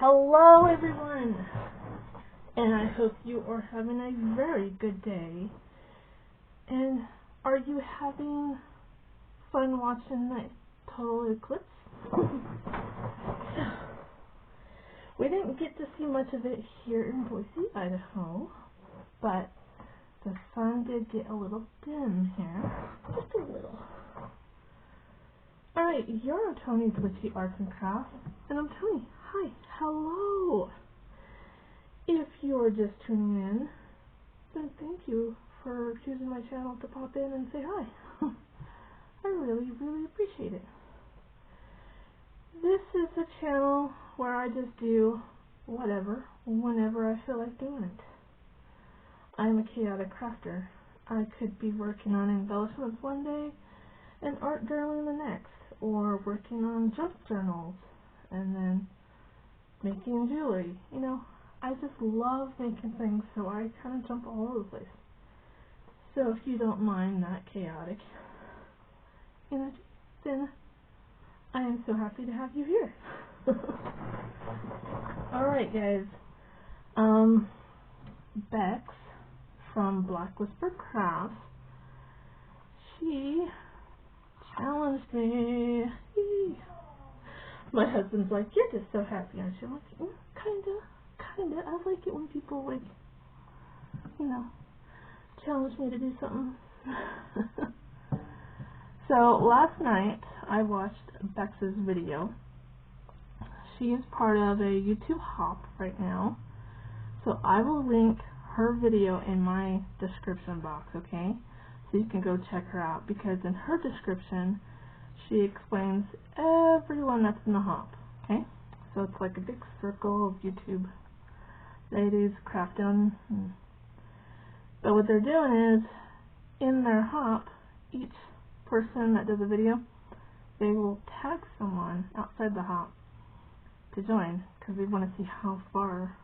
Hello everyone, and I hope you are having a very good day. And are you having fun watching the total eclipse? We didn't get to see much of it here in Boise, Idaho, but the sun did get a little dim here, just a little. Alright, you're Tony's Witchy Arts and Crafts, and I'm Tony. Hi, hello! If you're just tuning in, then thank you for choosing my channel to pop in and say hi. I really, really appreciate it. This is a channel where I just do whatever, whenever I feel like doing it. I'm a chaotic crafter. I could be working on embellishments one day and art journaling the next, or working on junk journals and then making jewelry. You know, I just love making things, so I kind of jump all over the place. So if you don't mind that chaotic energy, then I am so happy to have you here. Alright guys, Bex from Black Whisper Crafts, she challenged me. My husband's like, you're just so happy, aren't you? I'm like, kinda. I like it when people, like, you know, challenge me to do something. So last night I watched Bex's video. She is part of a YouTube hop right now, so I will link her video in my description box, okay? So you can go check her out, because in her description she explains everyone that's in the hop, okay? So it's like a big circle of YouTube ladies crafting. But what they're doing is, in their hop, each person that does a video, they will tag someone outside the hop to join, because they want to see how far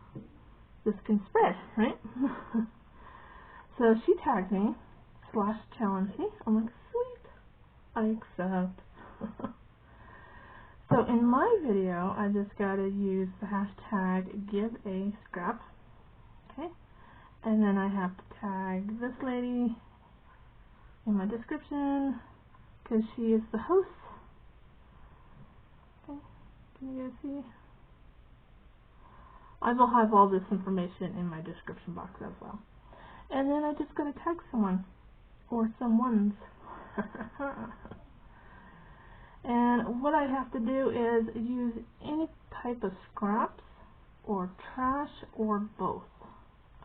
this can spread, right? So she tagged me / challenged me. I'm like, sweet, I accept. So in my video, I just gotta use the hashtag #GiveAScrap, okay? And then I have to tag this lady in my description, because she is the host. Okay, can you guys see? I will have all this information in my description box as well. And then I just gotta tag someone, or someone's. And what I have to do is use any type of scraps, or trash, or both.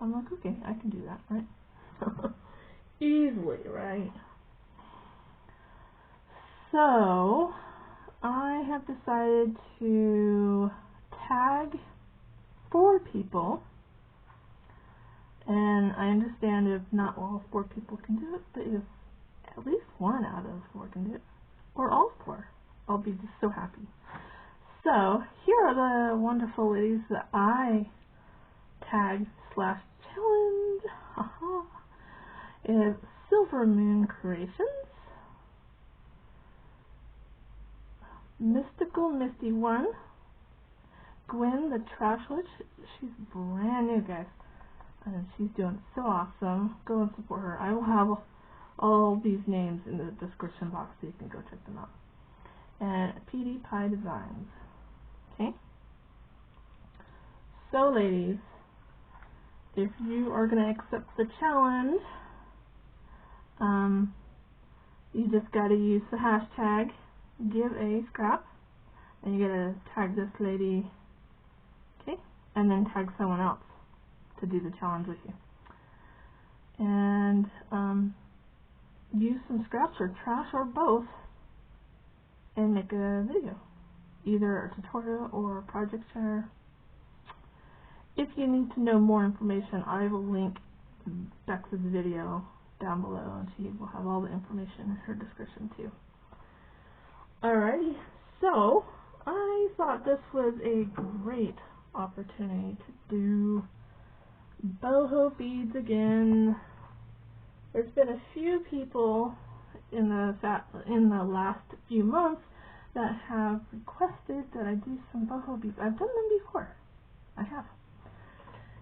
I'm like, okay, I can do that, right? Easily, right? So I have decided to tag 4 people, and I understand if not all 4 people can do it, but if at least 1 out of 4 can do it, or all 4, I'll be just so happy. So here are the wonderful ladies that I tagged / challenge. Is Silver Moon Creations, Mystical Misty 1, Gwen the Trash Witch. She's brand new, guys, and she's doing so awesome. Go and support her. I will have all these names in the description box so you can go check them out. And PD Pie Designs. Okay? So ladies, if you are going to accept the challenge, you just got to use the hashtag #GiveAScrap, and you got to tag this lady, okay, and then tag someone else to do the challenge with you. And use some scraps or trash or both and make a video, either a tutorial or a project share. If you need to know more information, I will link Bex's video down below, and she will have all the information in her description too. Alrighty, so I thought this was a great opportunity to do boho beads again. There's been a few people in the last few months that have requested that I do some boho beads. I've done them before. I have.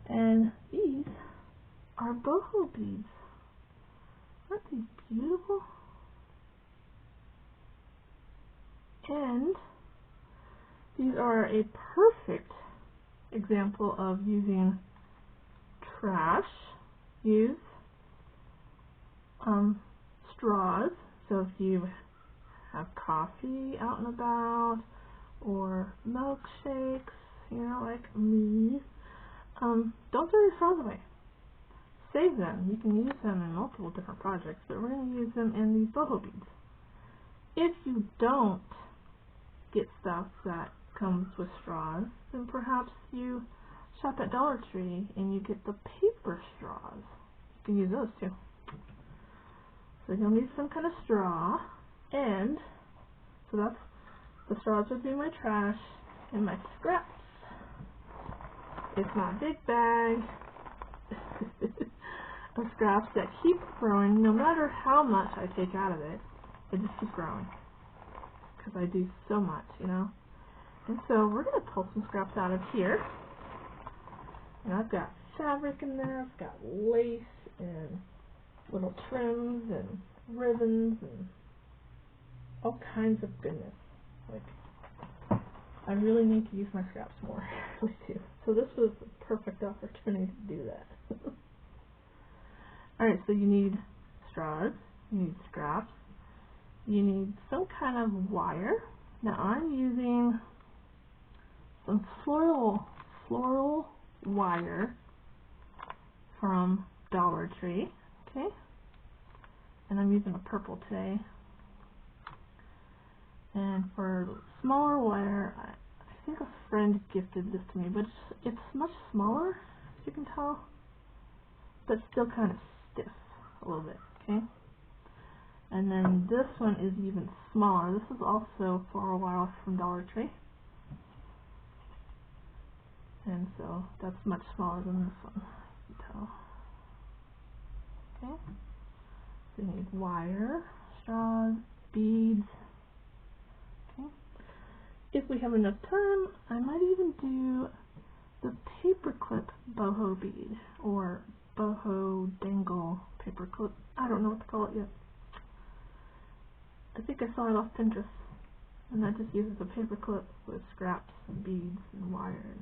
And these are boho beads. Aren't these beautiful? And these are a perfect example of using trash. Use straws. So if you have coffee out and about, or milkshakes, you know, like me, don't throw your straws away. Save them. You can use them in multiple different projects, but we're going to use them in these boho beads. If you don't get stuff that comes with straws, then perhaps you shop at Dollar Tree and you get the paper straws. You can use those too. So you'll need some kind of straw, and so that's the straws would be my trash and my scraps. It's my big bag of scraps that keep growing. No matter how much I take out of it, it just keeps growing because I do so much, you know. And so we're going to pull some scraps out of here. And I've got fabric in there. I've got lace and little trims and ribbons and all kinds of goodness. Like, I really need to use my scraps more. I do. So this was a perfect opportunity to do that. Alright, so you need straws, you need scraps, you need some kind of wire. Now I'm using some floral wire from Dollar Tree, okay? And I'm using a purple today. And for smaller wire, I think a friend gifted this to me, but it's much smaller, as you can tell, but still kind of stiff a little bit, okay? And then this one is even smaller. This is also floral wire from Dollar Tree. And so that's much smaller than this one, you can tell. Okay? So you need wire, straws, beads. Okay? If we have enough time, I might even do the paperclip boho bead, or boho dangle paperclip. I don't know what to call it yet. I think I saw it off Pinterest, and that just uses a paperclip with scraps and beads and wire.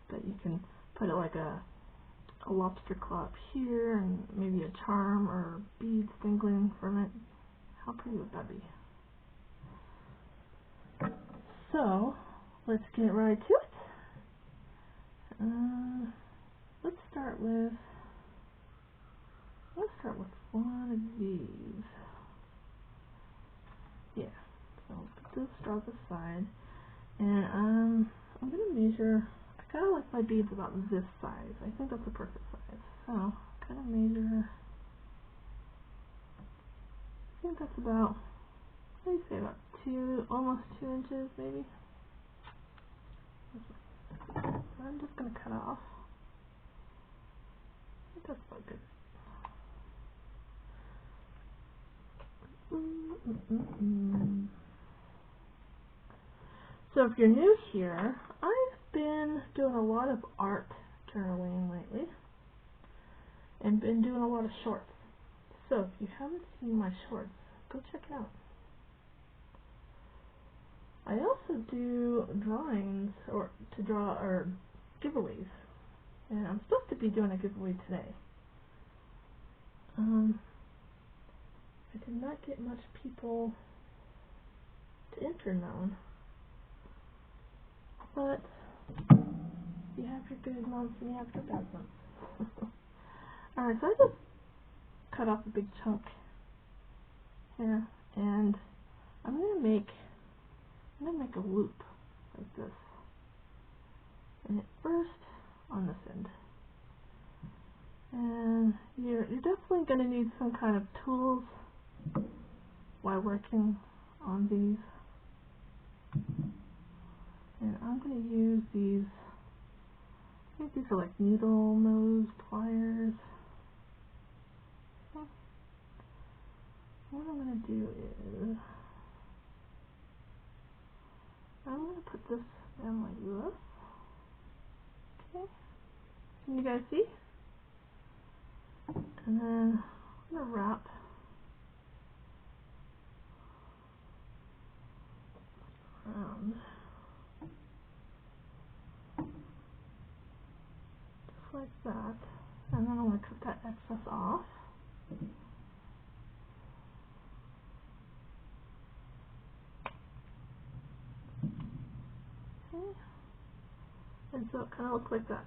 But you can put it like a lobster claw up here, and maybe a charm or beads dangling from it. How pretty would that be? So, let's get right to it. Let's start with one of these. Yeah, so I'll put those straws aside, and I'm going to measure. I kind of like my beads about this size. I think that's the perfect size. So, kind of measure. I think that's about, what do you say, about almost 2 inches maybe. So I'm just going to cut off. I think that's about good. So if you're new here, I've been doing a lot of art journaling lately, and been doing a lot of shorts. So if you haven't seen my shorts, go check it out. I also do drawings, or giveaways, and I'm supposed to be doing a giveaway today. I did not get much people to enter in that one, but you have your good months and you have your bad months. Alright, so I just cut off a big chunk here, and I'm gonna make a loop like this, and it first on this end. And you're definitely going to need some kind of tools while working on these. And I'm going to use these, I think these are like needle nose pliers. Okay. What I'm going to do is I'm going to put this down like this. Okay. Can you guys see? And then I'm going to wrap around. Just like that. And then I'm going to cut that excess off. Okay. And so it kind of looks like that.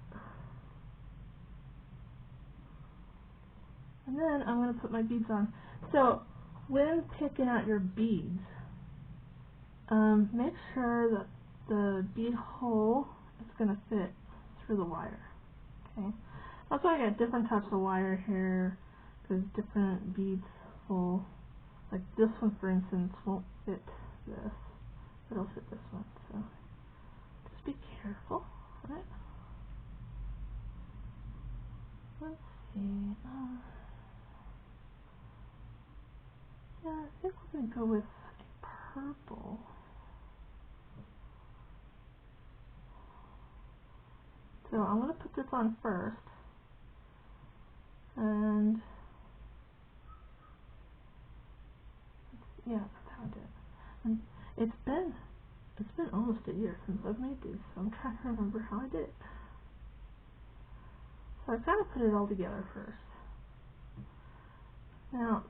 And then I'm going to put my beads on. So when picking out your beads, make sure that the bead hole is going to fit through the wire. Okay. That's why I got different types of wire here, because different beads will, like this one for instance, won't fit this. It'll fit this one. So just be careful. Right? Let's see. Yeah, I think we're going to go with a purple. So I'm going to put this on first. And yeah, that's how I did it. And it's been almost a year since I've made these, so I'm trying to remember how I did it. So I kind of put it all together first. Now,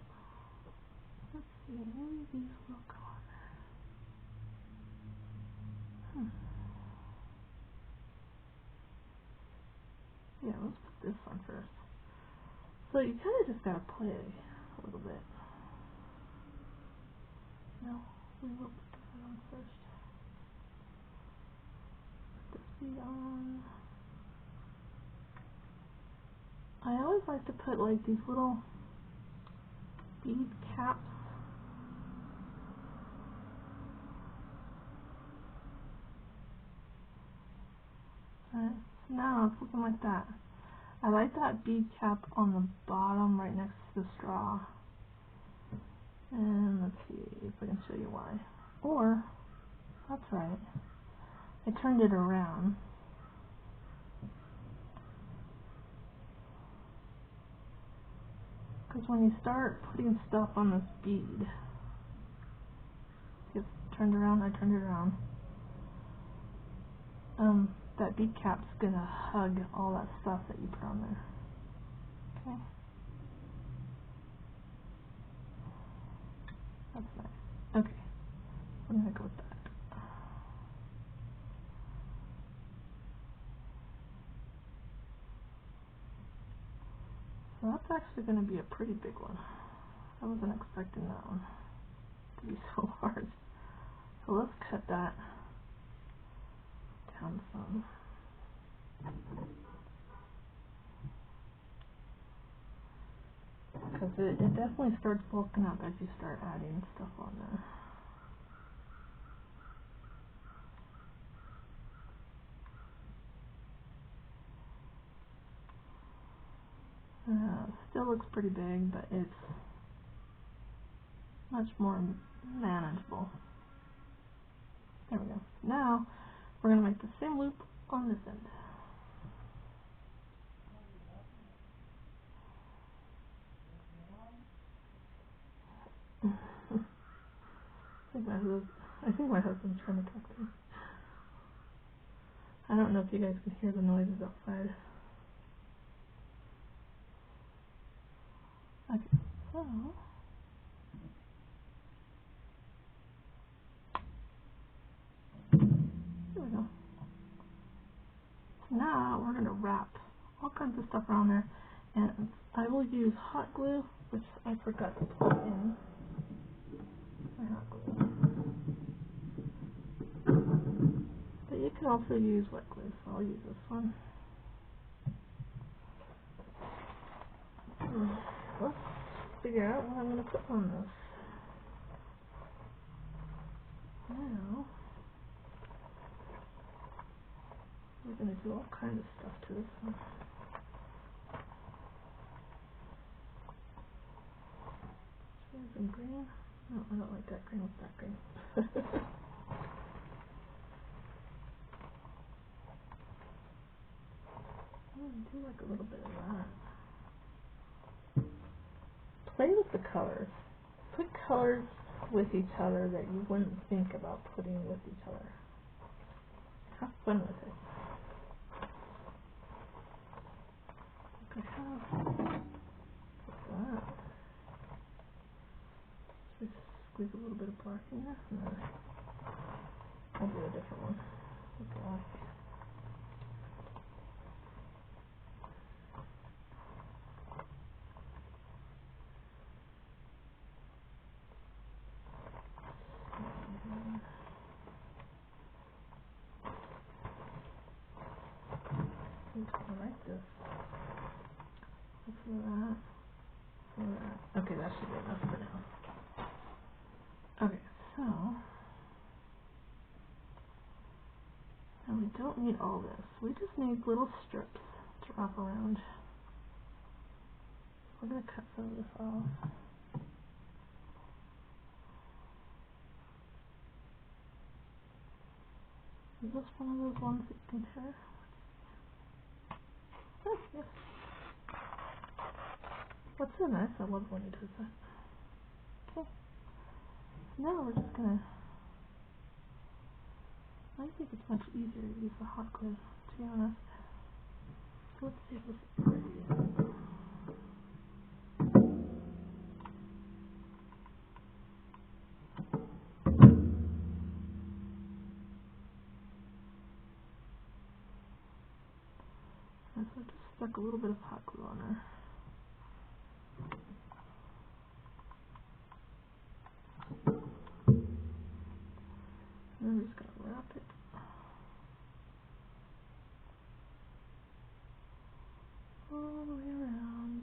let's see, maybe these will go on there. Yeah, let's put this on first. So you kind of just gotta play a little bit. No, we will put this one on first. Put this bead on. I always like to put like these little bead caps. Alright, so now it's looking like that. I like that bead cap on the bottom right next to the straw. And let's see if I can show you why. Or, that's right, I turned it around. Because when you start putting stuff on this bead, it's turned around, I turned it around. That bead cap's gonna hug all that stuff that you put on there. Okay. That's nice. Okay. I'm gonna go with that. So that's actually gonna be a pretty big one. I wasn't expecting that one to be so hard. So let's cut that down some. Because it definitely starts bulking up as you start adding stuff on there. Still looks pretty big, but it's much more manageable. There we go. Now we're going to make the same loop on this end. I think my husband's trying to talk to me. I don't know if you guys can hear the noises outside. Okay, so here we go. So now we're going to wrap all kinds of stuff around there, and I will use hot glue, which I forgot to put in my hot glue. But you can also use wet glue, so I'll use this one. Let's figure out what I'm going to put on this. Now, we're going to do all kinds of stuff to this one. Here's some green. No, I don't like that green with that green. do like a little bit of that. Play with the colors. Put colors with each other that you wouldn't think about putting with each other. Have fun with it. Look at how. What's that? Just squeeze a little bit of black in there. No. I'll do a different one. With black. I like this. What's for that? For that. Okay, that should be enough for now. Okay, so now we don't need all this. We just need little strips to wrap around. We're going to cut some of this off. Is this one of those ones that you can tear? Oh, yes. That's so nice. I love when he does that. Okay. Now we're just gonna. I think it's much easier to use the hot glue, to be honest. So let's see if this is pretty. So I just stuck a little bit of hot glue on there. And I'm just going to wrap it all the way around.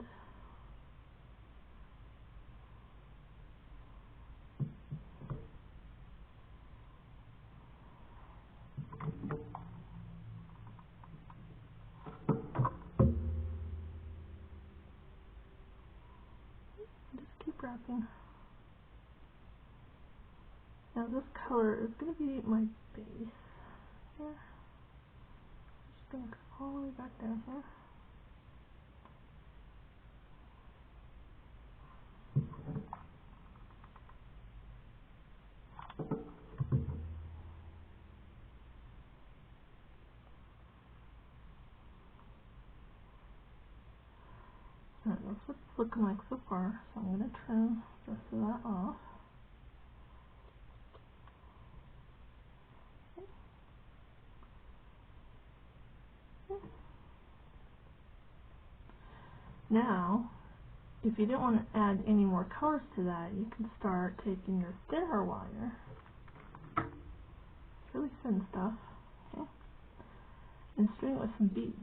Just keep wrapping. Now this color is going to be my base here. I'm just going to go all the way back down here. Alright, that's what it's looking like so far, so I'm going to trim the rest of that off. Now, if you don't want to add any more colors to that, you can start taking your thinner wire, really thin stuff, okay, and string it with some beads.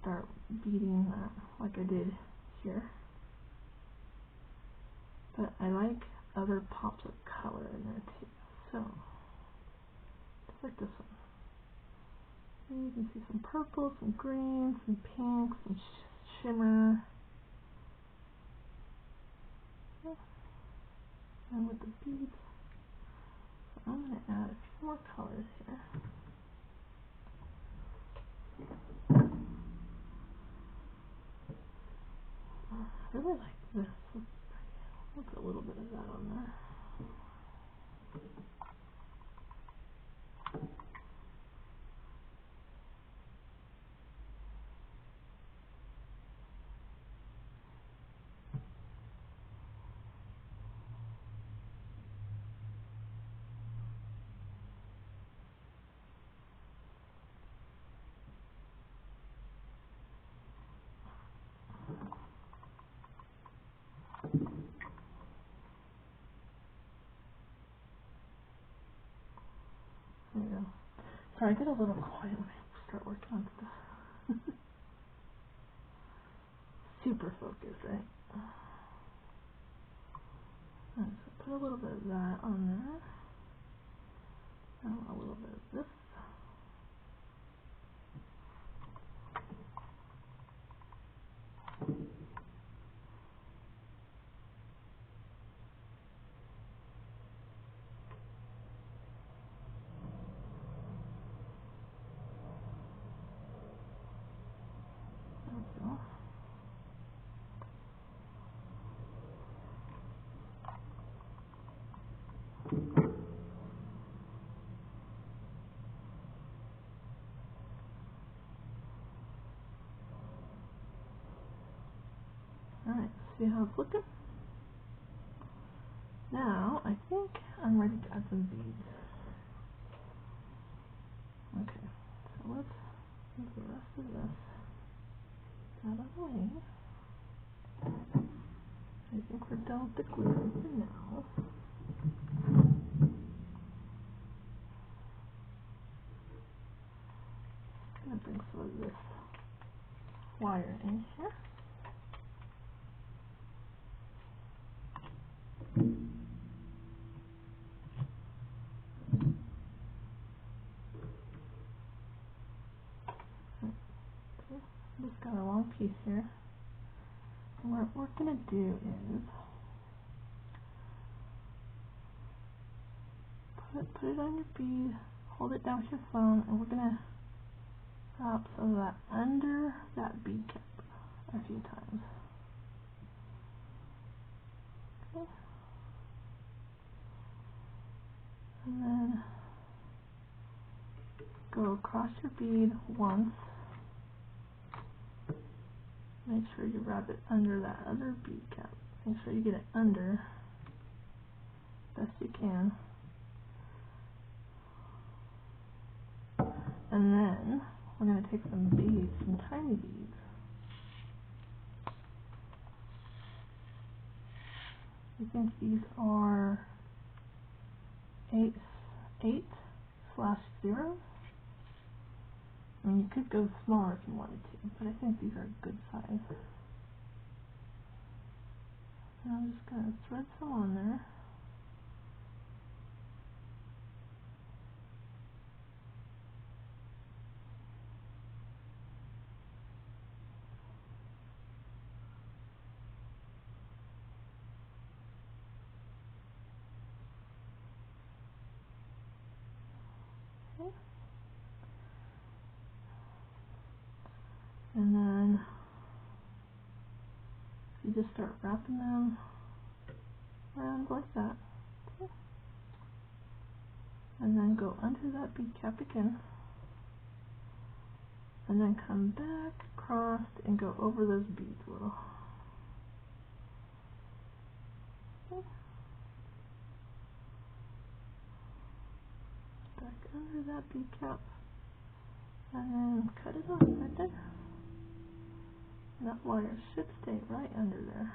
Start beading that like I did here. But I like other pops of color in there too. So, just like this one. And you can see some purple, some green, some pink, some shimmer. And with the beads, so I'm going to add a few more colors here. I really like this. I'll put a little bit of that on there. There we go. Sorry, I get a little quiet when I start working on stuff. Super focused, right? Alright, so put a little bit of that on there. Now a little bit of this. go. Alright, see how it's looking? Now, I think I'm ready to add some beads. Okay, so let's move the rest of this out of the way. I think we're done with the glue for now. I'm going to bring some of this wire in here. Just got a long piece here. And what we're going to do is put it on your bead, hold it down with your phone, and we're going to wrap some of that under that bead cap a few times. Okay. And then go across your bead once. Make sure you wrap it under that other bead cap. Make sure you get it under best you can. And then we're going to take some beads, some tiny beads. I think these are 8/0. I mean, you could go smaller if you wanted to, but I think these are a good size. And I'm just going to thread some on there. Okay. And then you just start wrapping them around like that. Okay. And then go under that bead cap again. And then come back across and go over those beads a little. Okay. Back under that bead cap. And then cut it off right there. And that wire should stay right under there.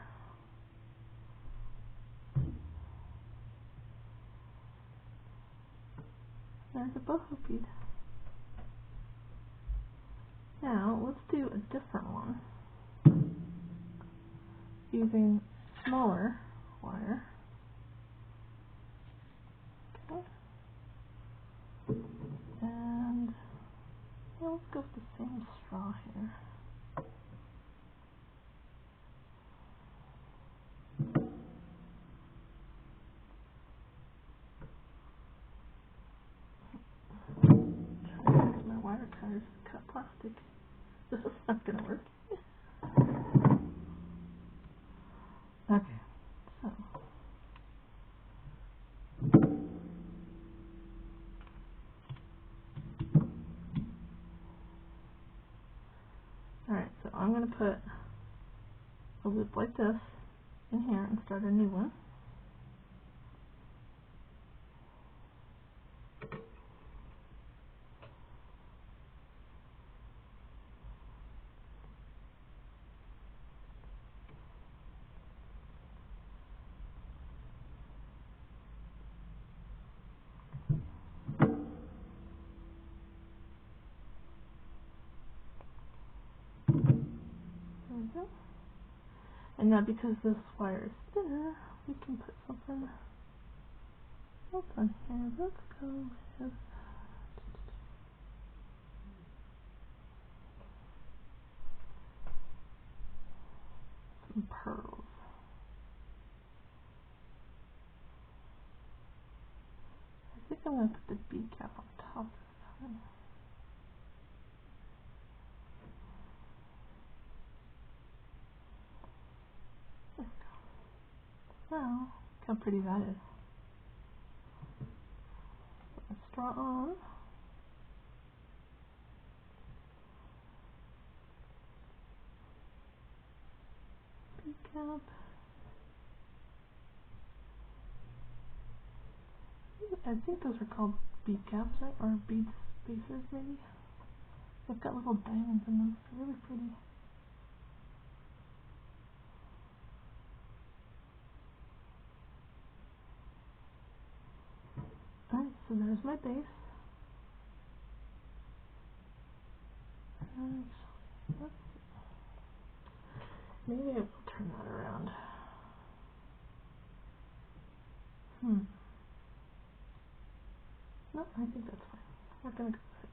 There's a boho bead. Now let's do a different one using smaller wire. Okay. And yeah, let's go with the same straw here. My wire cutters cut plastic. This is not going to work. Okay, so alright, so I'm going to put a loop like this in here and start a new one. There we go. And now because this wire is thinner, we can put something else on here. Let's go with some pearls. I think I'm going to put the bead cap on top of this one. now. Look how pretty that is. Put the straw on. Bead cap. I think those are called bead caps, right? Or bead spacers, maybe? They've got little diamonds in them. They're really pretty. Alright, so there's my base. And let's see. Maybe I will turn that around. No, I think that's fine. We're gonna go with it.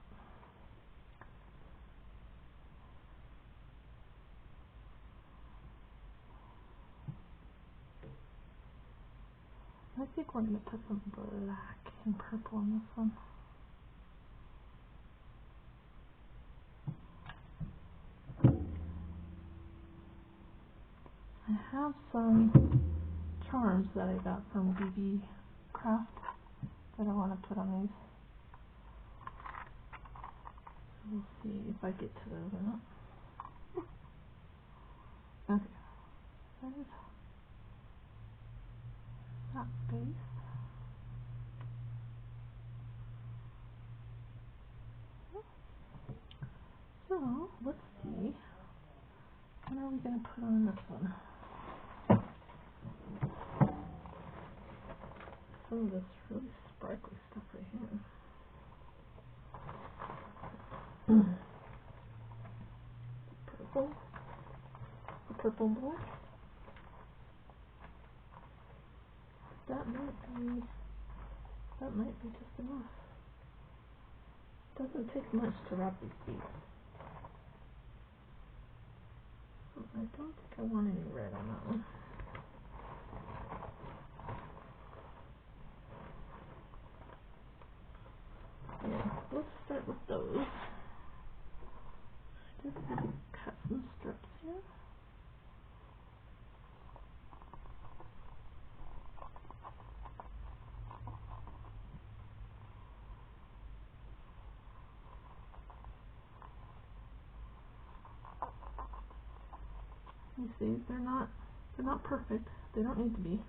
I think we're gonna put some black and purple on this one. I have some charms that I got from BB Craft that I want to put on these. We'll see if I get to those or not. Okay, there's that base. So, let's see. What are we going to put on this one? Some of this really sparkly stuff right here. Purple. The purple and black. That might be just enough. Doesn't take much to wrap these beads. So I don't think I want any red on that one. Yeah, let's start with those. Just need to cut some strips here. You see, they're not perfect. They don't need to be.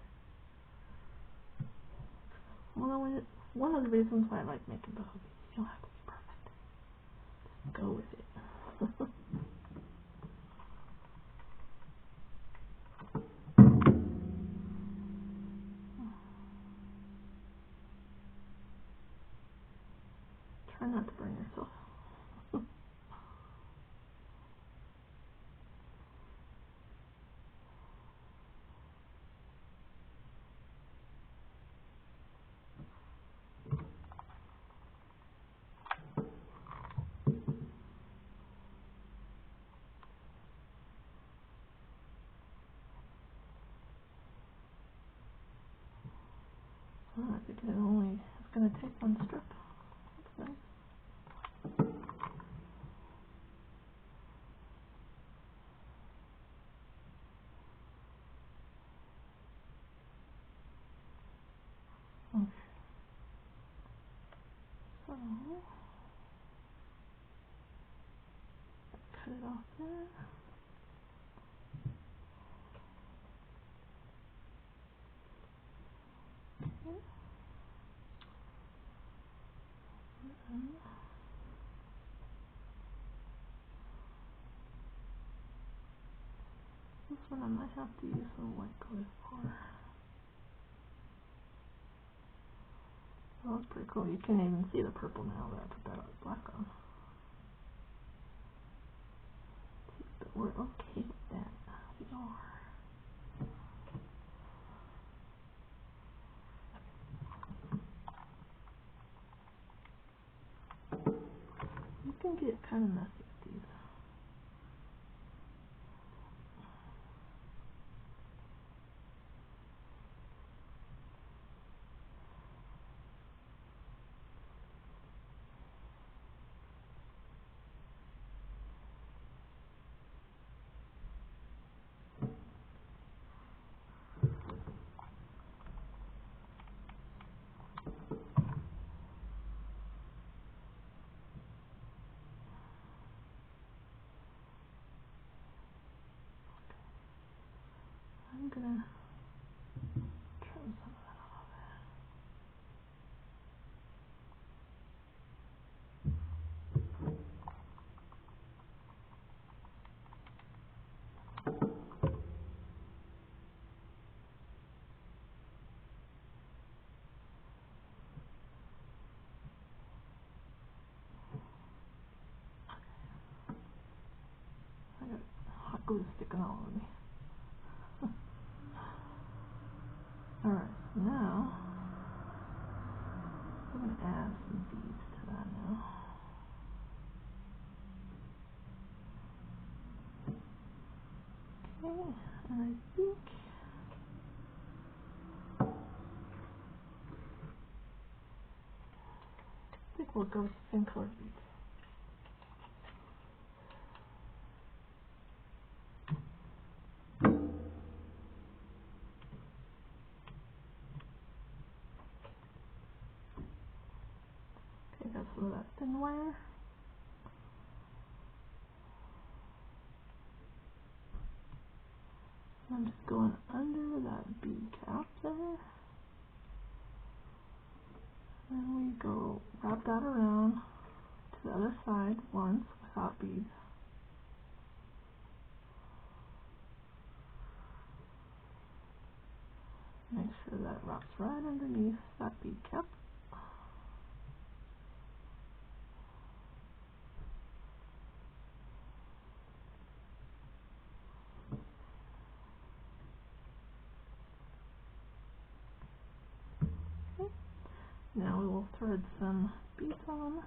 One of the reasons why I like making boho beads. You don't have to be perfect. Just go with it. Try not to burn yourself. I think it's going to take one strip. That's nice. Okay. So, cut it off there. Okay. This one I might have to use some white glue for. Oh, that's pretty cool. You can't even see the purple now that I put that black on. But we're okay with that. We are. You can get kind of messy with these. glue sticking all over me. Alright, now I'm going to add some beads to that now. Okay, and I think we'll go with the same color beads. Okay, got some of that thin wire. I'm just going under that bead cap there. And we go wrap that around to the other side once without beads. Make sure that wraps right underneath that bead cap. Okay. Now we will thread some beads on.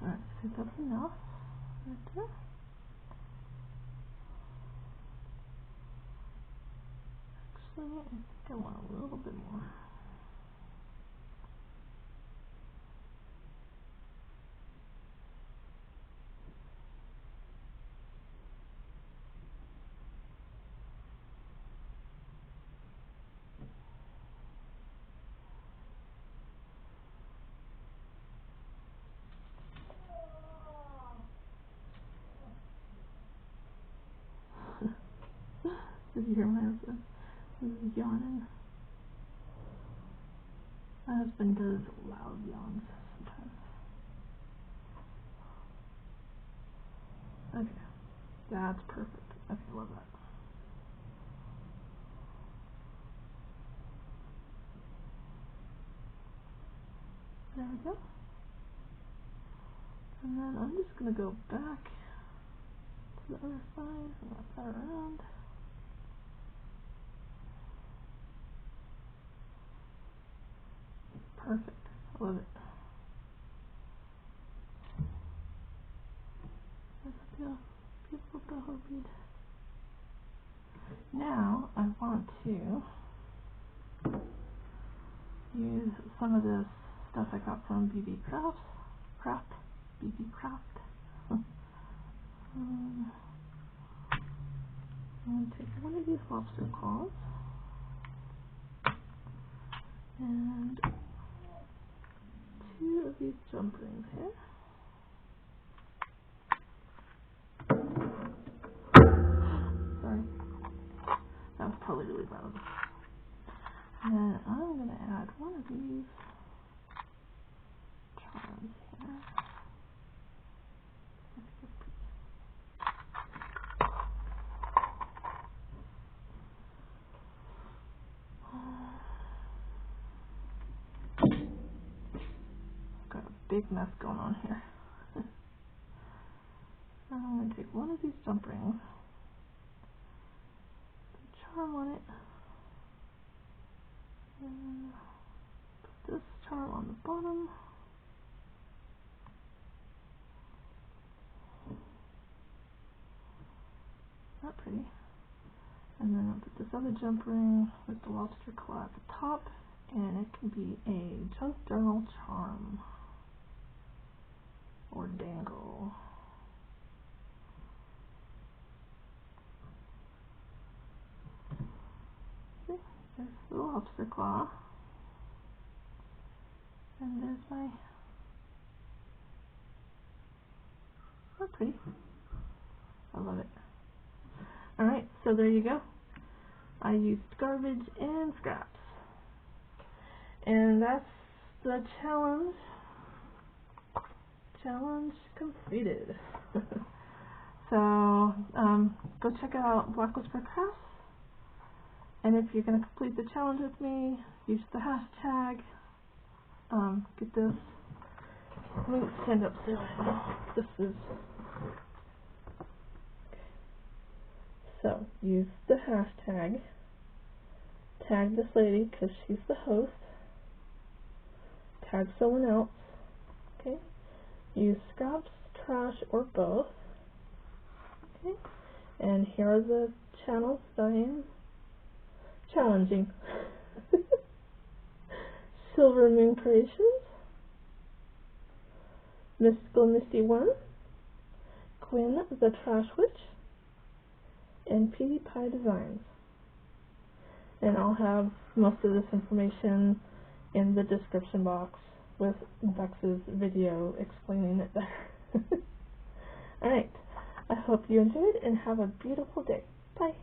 Alright, I think that's enough right there. Actually, I think I want a little bit more. Did you hear my husband? He was yawning. My husband does loud yawns sometimes. Okay, that's perfect. Okay, love that. There we go. And then I'm just going to go back to the other side and wrap that around. Perfect. I love it. That's a beautiful boho bead. Now I want to use some of this stuff I got from BB Craft. I'm going to take one of these lobster claws and two of these jump rings here. Sorry, that was probably really loud. And I'm going to add one of these charms here. Got a big mess going on here. I'm going to take one of these jump rings, charm on it, and put this charm on the bottom. Not pretty. And then I'll put this other jump ring with the lobster claw at the top, and it can be a junk journal charm or dangle. lobster claw. And there's my... Oh, pretty. I love it. Alright, so there you go. I used garbage and scraps. And that's the challenge. Challenge completed. So, go check out Black Whisper Crafts. And if you're going to complete the challenge with me, use the hashtag. Get this. Let me stand up so I know this is. So, use the hashtag. Tag this lady because she's the host. Tag someone else. Okay. Use scraps, trash, or both. Okay. And here are the channels that I am challenging. Silver Moon Creations, Mystical Misty 1, Quinn the Trash Witch, and PewDiePie Designs. And I'll have most of this information in the description box with Bex's video explaining it better. Alright, I hope you enjoyed and have a beautiful day. Bye.